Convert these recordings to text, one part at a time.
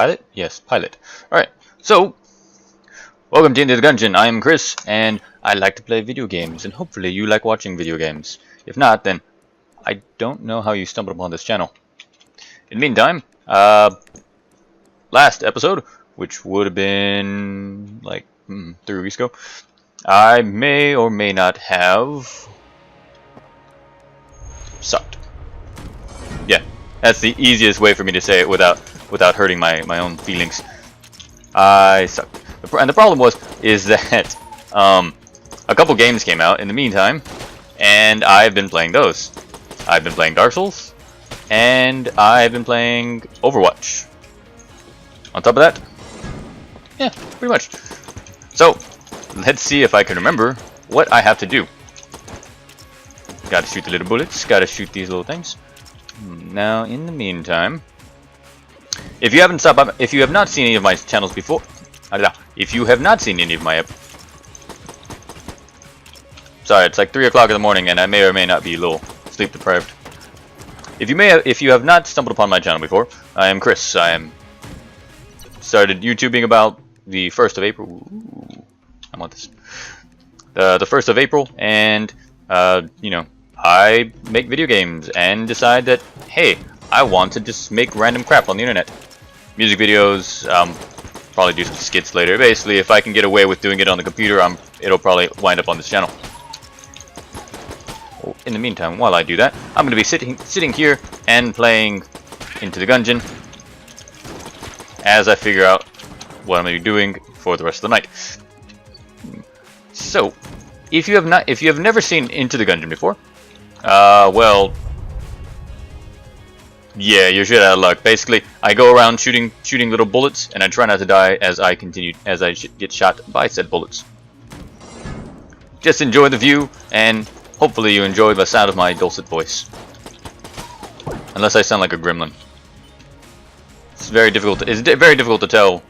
Pilot? Yes, pilot. Alright, so, welcome to Into the Gungeon. I am Chris, and I like to play video games, and hopefully you like watching video games. If not, then I don't know how you stumbled upon this channel. In the meantime, last episode, which would have been like 3 weeks ago, I may or may not have sucked. Yeah, that's the easiest way for me to say it without hurting my own feelings. I sucked. And the problem is that a couple games came out in the meantime, and I've been playing those. I've been playing Dark Souls, and I've been playing Overwatch. On top of that, yeah, pretty much. So, let's see if I can remember what I have to do. Gotta shoot the little bullets, gotta shoot these little things. Now, in the meantime, if you have not seen any of my channels before, if you have not seen any of my sorry, it's like 3 o'clock in the morning, and I may or may not be a little sleep deprived. If you have not stumbled upon my channel before, I am Chris. I am started YouTubing about the 1st of April. Ooh, I want this. The 1st of April, and you know, I make video games and decide that, hey, I want to just make random crap on the internet. Music videos, probably do some skits later. Basically, if I can get away with doing it on the computer, it'll probably wind up on this channel. In the meantime, while I do that, I'm going to be sitting here and playing Into the Gungeon as I figure out what I'm going to be doing for the rest of the night. So, if you have never seen Into the Gungeon before, well, yeah, you're shit out of luck. Basically, I go around shooting little bullets, and I try not to die as I get shot by said bullets. Just enjoy the view, and hopefully you enjoy the sound of my dulcet voice. Unless I sound like a gremlin. It's very difficult to tell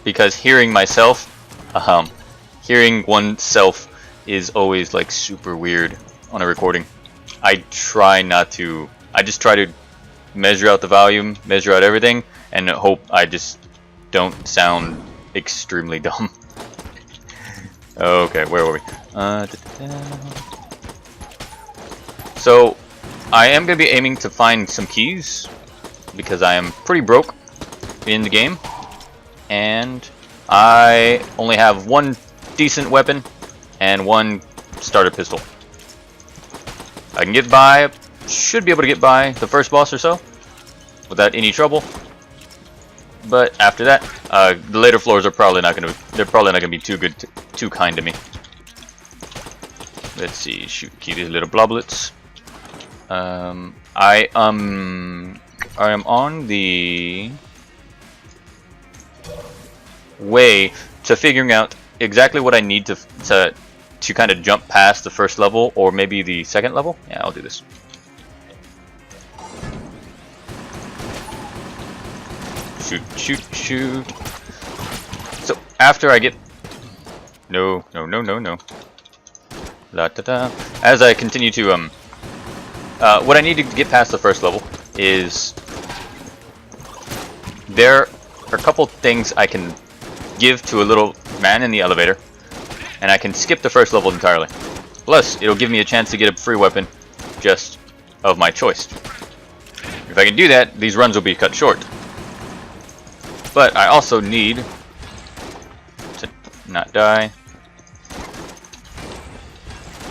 because hearing myself, hearing oneself is always like super weird on a recording. I just try to measure out the volume, measure out everything, and hope I just don't sound extremely dumb. Okay, where were we? So, I am going to be aiming to find some keys, because I am pretty broke in the game, and I only have one decent weapon and one starter pistol. I can get by, should be able to get by the first boss or so without any trouble. But after that, the later floors are probably not going to be too kind to me. Let's see, shoot these little bloblets. I am on the way to figuring out exactly what I need to kind of jump past the first level, or maybe the second level. Yeah, I'll do this. Shoot. So after I get no. As I continue to what I need to get past the first level is there are a couple things I can give to a little man in the elevator, and I can skip the first level entirely. Plus, it'll give me a chance to get a free weapon just of my choice. If I can do that, these runs will be cut short. But I also need to not die.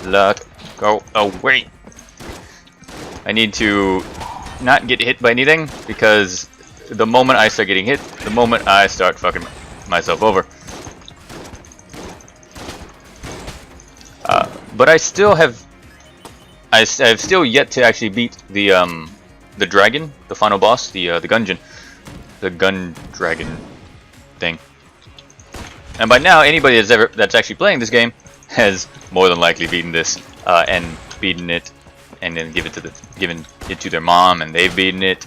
Let go away. I need to not get hit by anything, because the moment I start getting hit, the moment I start fucking myself over. But I have still yet to actually beat the dragon, the final boss, the Gungeon. The gun dragon thing. And by now, anybody that's actually playing this game has more than likely beaten this and beaten it, and then given it to their mom, and they've beaten it.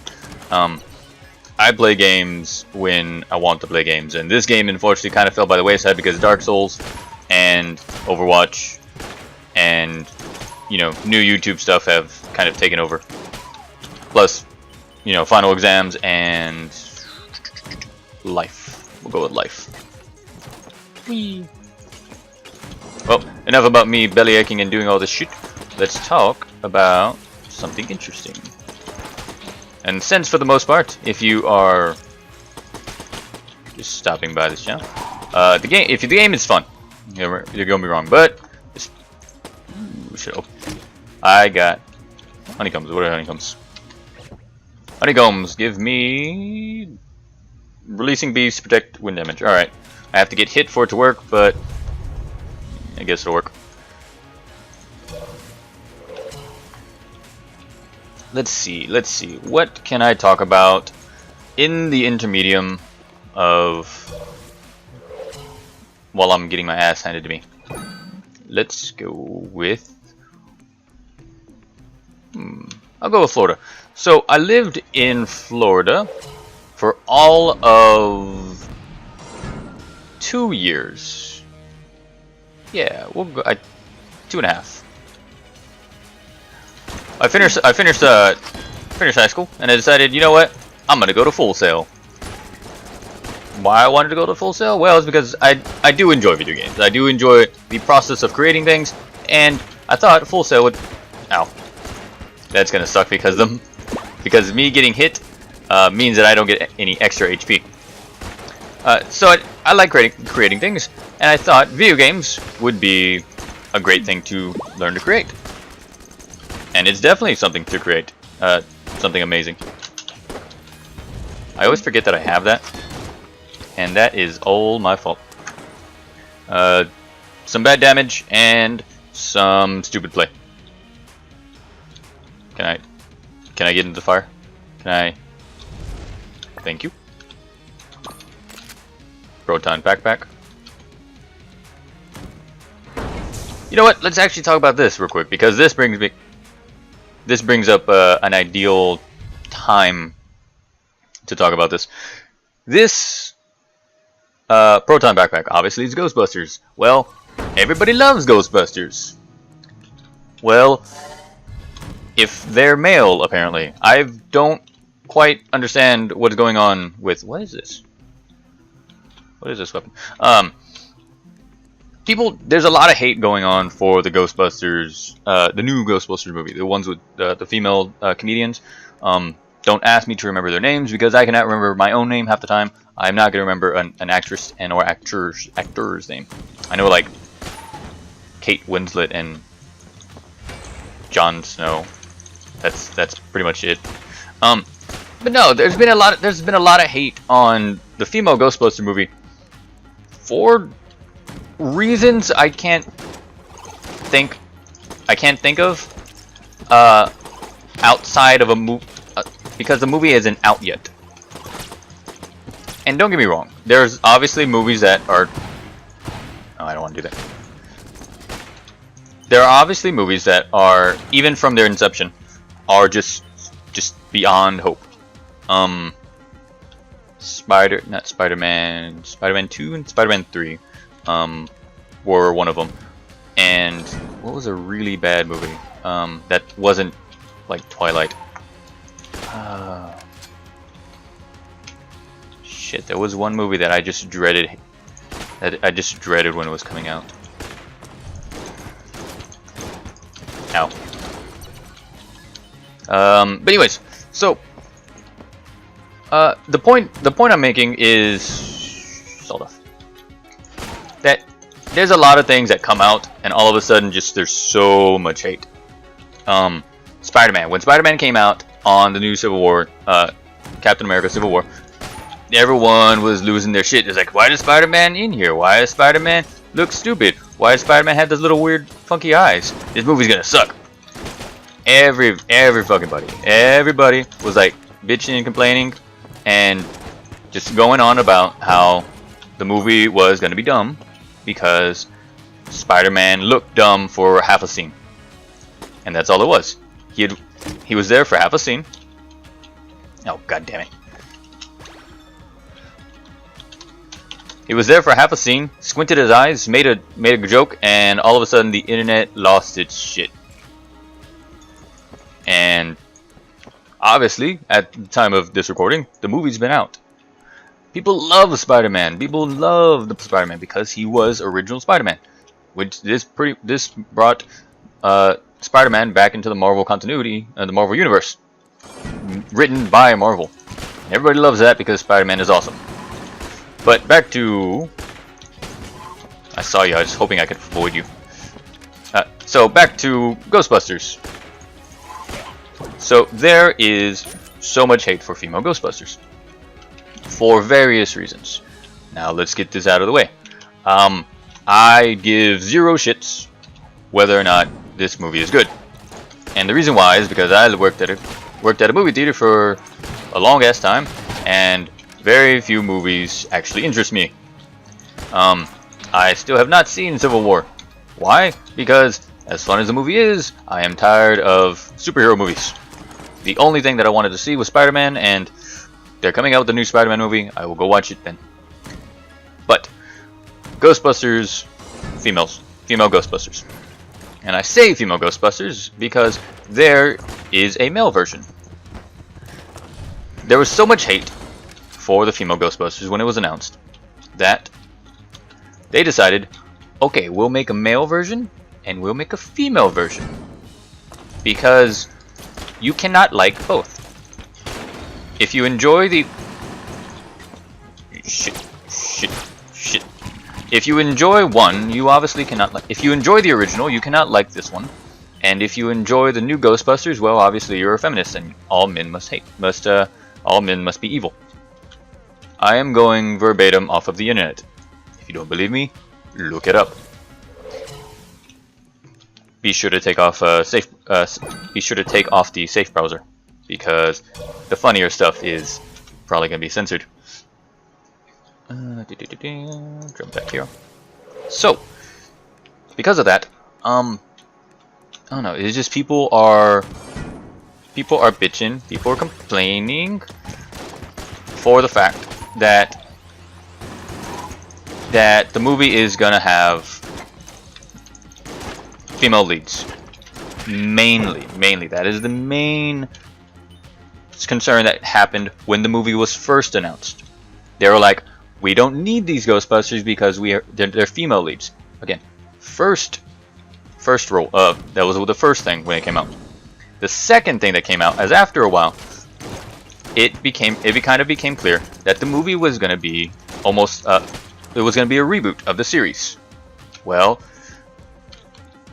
I play games when I want to play games, and this game unfortunately kind of fell by the wayside because Dark Souls and Overwatch and, you know, new YouTube stuff have kind of taken over. Plus, you know, final exams and life. We'll go with life. Whee. Well, enough about me belly aching and doing all this shit. Let's talk about something interesting. And since, for the most part, if you are just stopping by this channel, the game is fun. You're gonna be wrong, but I got honeycombs. What are honeycombs? Honeycombs give me releasing bees, protect wind damage. All right, I have to get hit for it to work, but I guess it'll work. Let's see. What can I talk about in the intermedium of while I'm getting my ass handed to me? Let's go with I'll go with Florida. So I lived in Florida for all of 2 years. Yeah, we'll go 2.5. I finished high school, and I decided, you know what, I'm gonna go to Full Sail. Why I wanted to go to Full Sail? Well, it's because I do enjoy video games. I do enjoy the process of creating things, and I thought Full Sail would. Ow, that's gonna suck because me getting hit means that I don't get any extra HP. So I like creating things, and I thought video games would be a great thing to learn to create. And it's definitely something to create, something amazing. I always forget that I have that, and that is all my fault. Some bad damage and some stupid play. Can I get into the fire? Can I? Thank you. Proton backpack. You know what? Let's actually talk about this real quick, because this brings up an ideal time to talk about this. This proton backpack obviously is Ghostbusters. Well, everybody loves Ghostbusters. Well, if they're male, apparently. I don't quite understand what's going on with... What is this? What is this weapon? There's a lot of hate going on for the Ghostbusters, the new Ghostbusters movie, the ones with the female comedians. Don't ask me to remember their names, because I cannot remember my own name half the time. I'm not going to remember an actress and or actor's name. I know, like, Kate Winslet and Jon Snow. That's pretty much it. But no, there's been a lot of hate on the female Ghostbuster movie for reasons I can't think of outside of a movie, because the movie isn't out yet. And don't get me wrong, there's obviously movies that are... Oh, I don't want to do that. There are obviously movies that are, even from their inception, are just beyond hope. Spider-Man 2 and Spider-Man 3 were one of them. And what was a really bad movie that wasn't like Twilight? Shit, there was one movie that I just dreaded. That I just dreaded when it was coming out. Ow. But anyways, so the point I'm making is sort of that there's a lot of things that come out, and all of a sudden, just there's so much hate. Spider-Man. When Spider-Man came out on the new Civil War, Captain America Civil War, everyone was losing their shit. It's like, why is Spider-Man in here? Why does Spider-Man look stupid? Why does Spider-Man have those little weird funky eyes? This movie's gonna suck. Every fucking buddy. Everybody was like bitching and complaining and just going on about how the movie was gonna be dumb because Spider-Man looked dumb for half a scene. And that's all it was. He was there for half a scene. Oh, god damn it. He was there for half a scene, squinted his eyes, made a joke, and all of a sudden the internet lost its shit. And obviously, at the time of this recording, the movie's been out. People love Spider-Man. People love the Spider-Man because he was original Spider-Man. Which this brought Spider-Man back into the Marvel continuity, the Marvel universe, written by Marvel. Everybody loves that because Spider-Man is awesome. But back to... I saw you, I was hoping I could avoid you. So back to Ghostbusters. So there is so much hate for female Ghostbusters. For various reasons. Now let's get this out of the way. I give zero shits whether or not this movie is good. And the reason why is because I worked at a movie theater for a long ass time, and very few movies actually interest me. I still have not seen Civil War. Why? Because as fun as the movie is, I am tired of superhero movies. The only thing that I wanted to see was Spider-Man, and they're coming out with the new Spider-Man movie. I will go watch it then. But Ghostbusters, female Ghostbusters. And I say female Ghostbusters because there is a male version. There was so much hate for the female Ghostbusters when it was announced that they decided, okay, we'll make a male version and we'll make a female version. Because you cannot like both. If you enjoy the... Shit. If you enjoy one, you obviously cannot like... If you enjoy the original, you cannot like this one. And if you enjoy the new Ghostbusters, well, obviously you're a feminist, and all men must hate. All men must be evil. I am going verbatim off of the internet. If you don't believe me, look it up. Be sure to take off be sure to take off the safe browser, because the funnier stuff is probably gonna be censored. Jump back here. So, because of that, I don't know. It's just people are bitching, people are complaining for the fact that the movie is gonna have female leads. Mainly. That is the main concern that happened when the movie was first announced. They were like, we don't need these Ghostbusters because they're female leads. Again, first role. That was the first thing when it came out. The second thing that came out, as after a while, it kind of became clear that the movie was going to be almost it was going to be a reboot of the series. Well,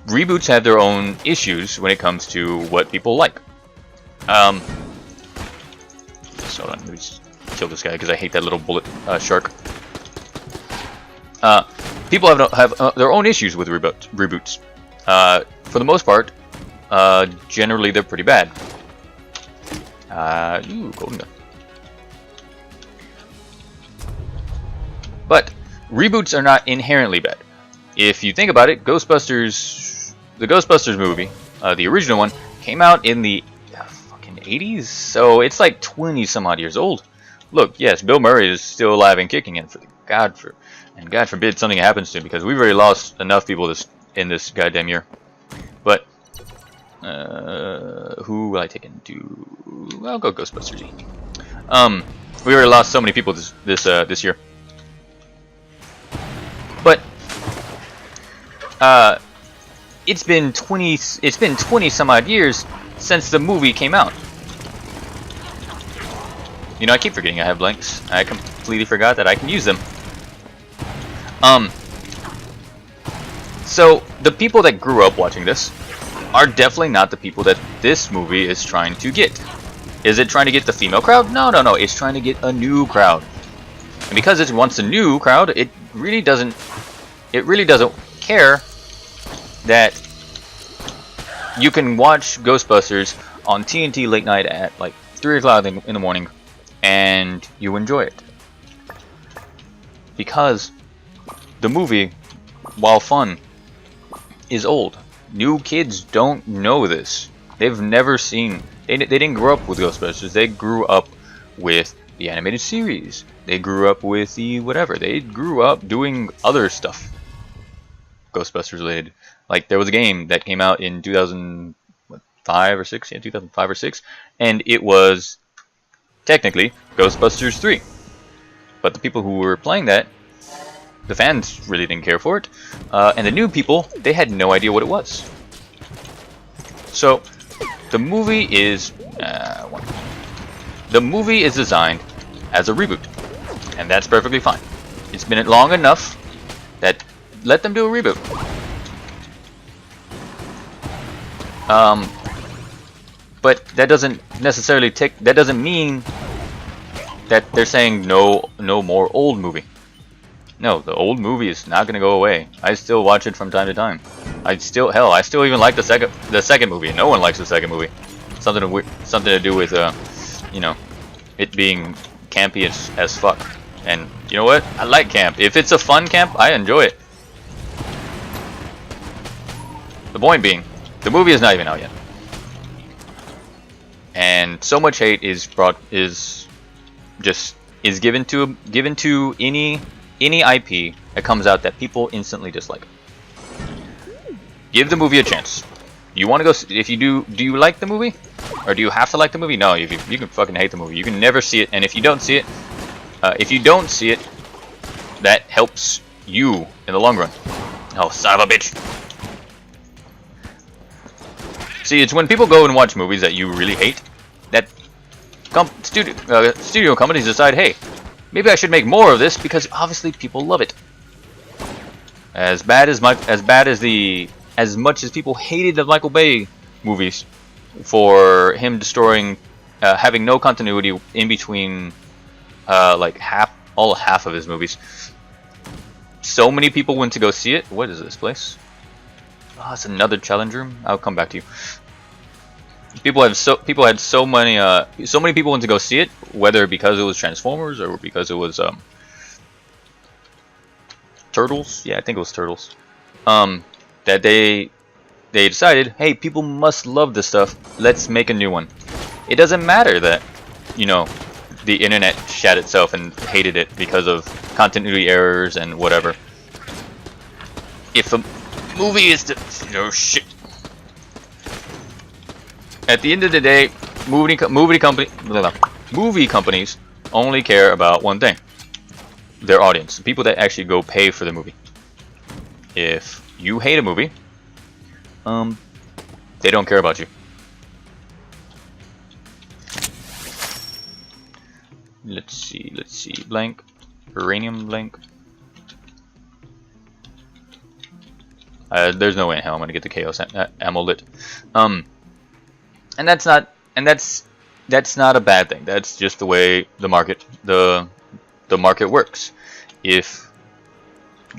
reboots have their own issues when it comes to what people like. So let me just kill this guy because I hate that little bullet shark. People have their own issues with reboots. For the most part, generally they're pretty bad. Golden gun. But reboots are not inherently bad. If you think about it, the Ghostbusters movie, the original one, came out in the fucking 80s, so it's like 20 some odd years old. Look, yes, Bill Murray is still alive and kicking, and God forbid something happens to him, because we've already lost enough people in this goddamn year. But who will I take into? I'll go Ghostbusters. We already lost so many people this year. But it's been 20 some odd years since the movie came out. You know, I keep forgetting I have blanks. I completely forgot that I can use them. So the people that grew up watching this are definitely not the people that this movie is trying to get. Is it trying to get the female crowd? No. It's trying to get a new crowd. And because it wants a new crowd, it really doesn't care that you can watch Ghostbusters on TNT late night at like 3 o'clock in the morning and you enjoy it. Because the movie, while fun, is old. New kids don't know this. They've never seen... They didn't grow up with Ghostbusters. They grew up with the animated series. They grew up with the whatever. They grew up doing other stuff Ghostbusters related. Like, there was a game that came out in 2005 or 6? Yeah, 2005 or 6. And it was technically Ghostbusters 3. But the people who were playing that, the fans really didn't care for it, and the new people, they had no idea what it was. So the movie is designed as a reboot, and that's perfectly fine. It's been long enough that let them do a reboot. But that doesn't necessarily that doesn't mean that they're saying no more old movie. No, the old movie is not gonna go away. I still watch it from time to time. I still even like the second movie. No one likes the second movie. Something to do with you know, it being campy as fuck. And you know what? I like camp. If it's a fun camp, I enjoy it. The point being, the movie is not even out yet, and so much hate is given to any IP that comes out that people instantly dislike. Give the movie a chance. You want to go? If you do you like the movie, or do you have to like the movie? No, you can fucking hate the movie. You can never see it, and if you don't see it, that helps you in the long run. Oh, son of a bitch! See, it's when people go and watch movies that you really hate that studio companies decide, hey, maybe I should make more of this because obviously people love it. As much as people hated the Michael Bay movies for him destroying, having no continuity in between, like half of his movies. So many people went to go see it. What is this place? Oh, it's another challenge room. I'll come back to you. People had so many people went to go see it, whether because it was Transformers or because it was Turtles. Yeah, I think it was Turtles. That they decided, hey, people must love this stuff. Let's make a new one. It doesn't matter that, you know, the internet shat itself and hated it because of continuity errors and whatever. If a movie is shit. At the end of the day, movie companies only care about one thing: their audience, the people that actually go pay for the movie. If you hate a movie, they don't care about you. Let's see, blank, uranium blank. There's no way in hell I'm gonna get the chaos ammo lit. And that's not a bad thing. That's just the way the market works. If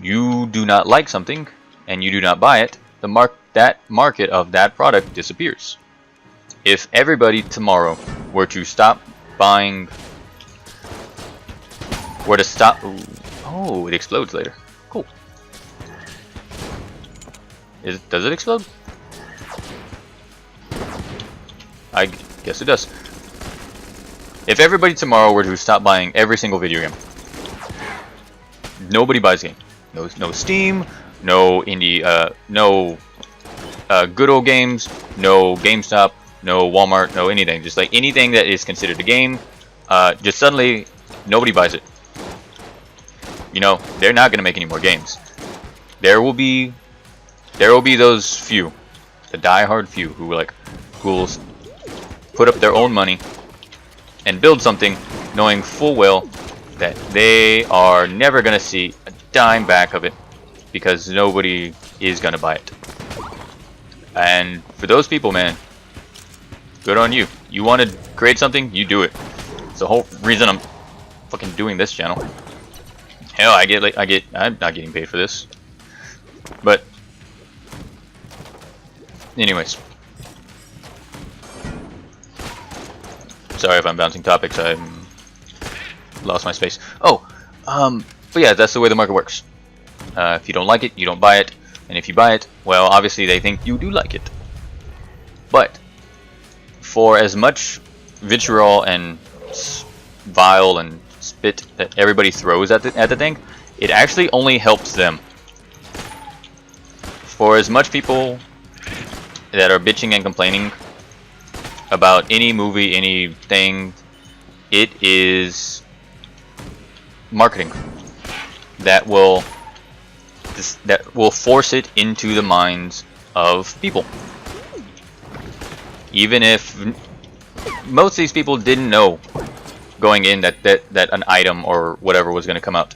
you do not like something and you do not buy it, that market of that product disappears. If everybody tomorrow were to stop buying, oh, it explodes later. Cool. Does it explode? I guess it does. If everybody tomorrow were to stop buying every single video game, nobody buys game. No Steam, no indie, no good old games, no GameStop, no Walmart, no anything. Just like anything that is considered a game, just suddenly nobody buys it. You know, they're not gonna make any more games. There will be those few, the die-hard few, who will put up their own money and build something, knowing full well that they are never gonna see a dime back of it because nobody is gonna buy it. And for those people, man, good on you. You want to create something, you do it. It's the whole reason I'm fucking doing this channel. Hell, I'm not getting paid for this. But anyways, sorry if I'm bouncing topics. I lost my space. Oh, but yeah, that's the way the market works. If you don't like it, you don't buy it, and if you buy it, well, obviously they think you do like it. But for as much vitriol and vile and spit that everybody throws at the thing, it actually only helps them. For as much people that are bitching and complaining about any movie, anything, it is marketing that will force it into the minds of people. Even if most of these people didn't know going in that an item or whatever was going to come out.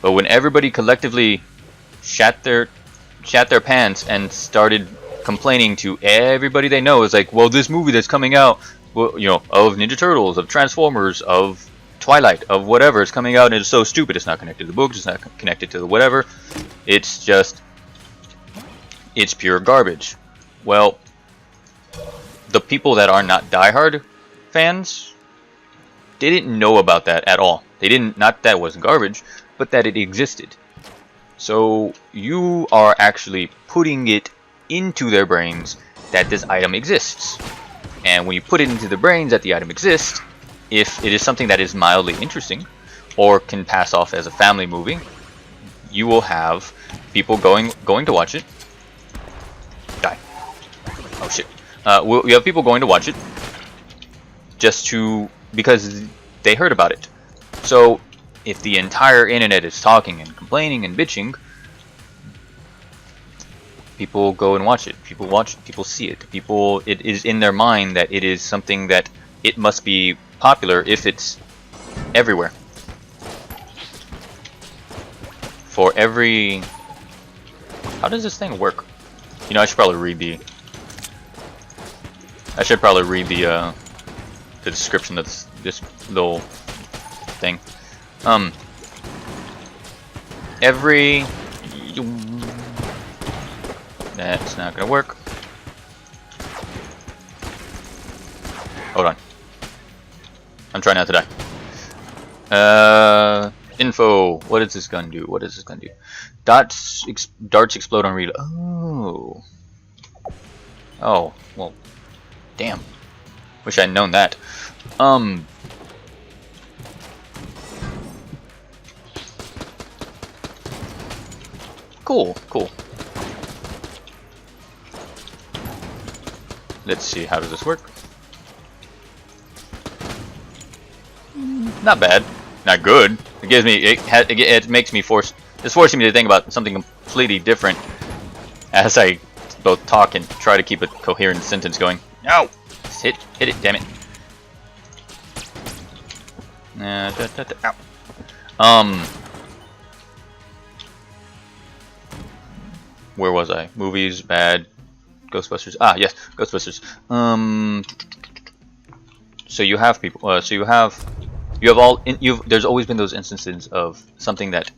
But when everybody collectively shat their pants and started complaining to everybody they know, it's like, well, this movie that's coming out, well, you know, of Ninja Turtles, of Transformers, of Twilight, of whatever is coming out, and it's so stupid. It's not connected to the books. It's not connected to the whatever. It's pure garbage. Well, the people that are not diehard fans, they didn't know about that at all. They didn't, not that it wasn't garbage, but that it existed. So you are actually putting it into their brains that this item exists. And when you put it into the brains that the item exists, if it is something that is mildly interesting or can pass off as a family movie, you will have people going to watch it. Die. Oh shit. You have people going to watch it because they heard about it. So if the entire internet is talking and complaining and bitching, people go and watch it. People watch it. People see it. It is in their mind that it is something that it must be popular if it's everywhere. For every... How does this thing work? You know, I should probably read the description of this little thing. That's not gonna work. Hold on. I'm trying not to die. Info. What does this gun do? What does this gun do? Darts explode on reload. Oh. Oh. Well. Damn. Wish I'd known that. Cool. Let's see. How does this work? Not bad. Not good. It gives me. It makes me It's forcing me to think about something completely different as I both talk and try to keep a coherent sentence going. No! Just hit it, damn it. Ow. Where was I? Movies, bad. Ghostbusters. Ah, yes, Ghostbusters. So you have people. There's always been those instances of something that,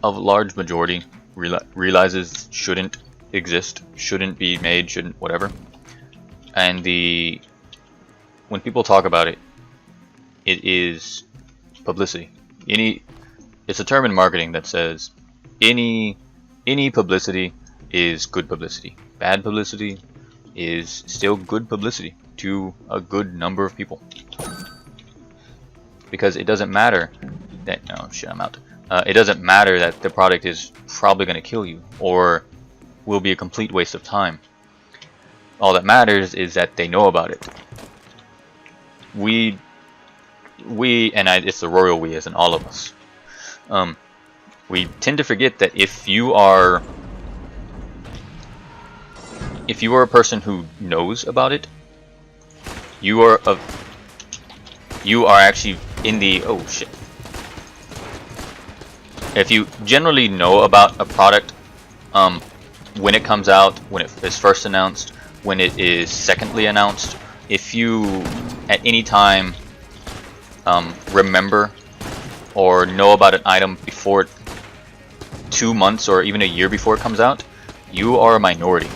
of large majority, realizes shouldn't exist, shouldn't be made, shouldn't whatever. And when people talk about it, it is publicity. It's a term in marketing that says any publicity is good publicity. Bad publicity is still good publicity to a good number of people. Because it doesn't matter that... Oh shit, I'm out. It doesn't matter that the product is probably going to kill you or will be a complete waste of time. All that matters is that they know about it. It's the royal we, as in all of us. We tend to forget that if you are a person who knows about it, you are actually in the... Oh shit. If you generally know about a product, when it comes out, when it is first announced, when it is secondly announced, if you at any time remember or know about an item before 2 months or even a year before it comes out, you are a minority.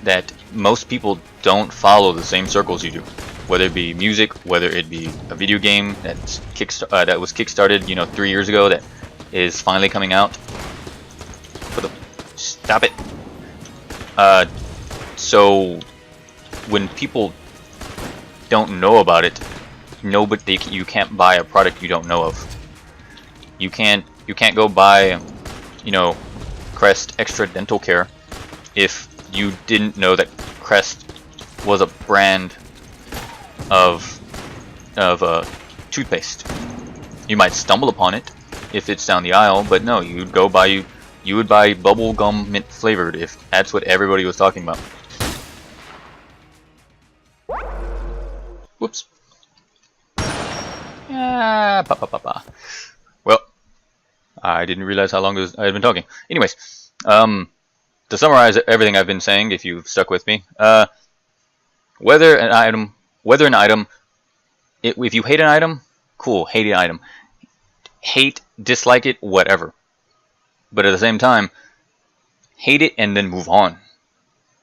That most people don't follow the same circles you do. Whether it be music, whether it be a video game that was kickstarted, 3 years ago, that is finally coming out. Stop it. So when people don't know about it, you can't buy a product you don't know of. You can't go buy, Crest Extra Dental Care if you didn't know that Crest was a brand of toothpaste. You might stumble upon it if it's down the aisle, but no, you would buy bubble gum mint flavored if that's what everybody was talking about. Whoops. Ah, well, I didn't realize how long I had been talking. Anyways, to summarize everything I've been saying, if you've stuck with me, whether an item, if you hate an item, cool, hate an item. Hate, dislike it, whatever. But at the same time, hate it and then move on.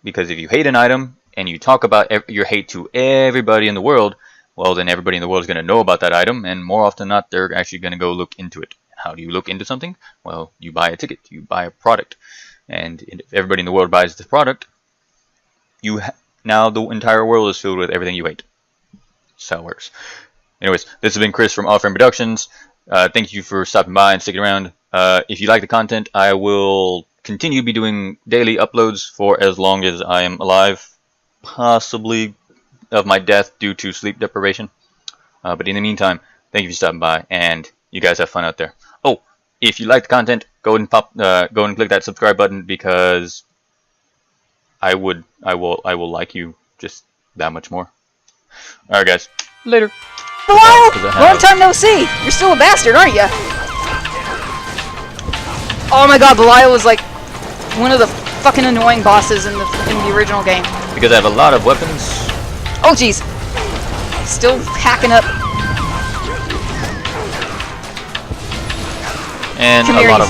Because if you hate an item and you talk about your hate to everybody in the world, well, then everybody in the world is going to know about that item, and more often than not, they're actually going to go look into it. How do you look into something? Well, you buy a ticket, you buy a product. And if everybody in the world buys this product, now the entire world is filled with everything you hate. That's how it works. Anyways, this has been Chris from Offrame Productions. Thank you for stopping by and sticking around. If you like the content, I will continue to be doing daily uploads for as long as I am alive. Possibly of my death due to sleep deprivation. But in the meantime, thank you for stopping by, and you guys have fun out there. Oh, if you like the content, go and click that subscribe button, because I will like you just that much more. Alright guys, later. Hello? Long time no see! You're still a bastard, aren't you? Oh my god, Belial was like one of the fucking annoying bosses in the original game. Because I have a lot of weapons. Oh jeez. Still hacking up. And Come a here, lot of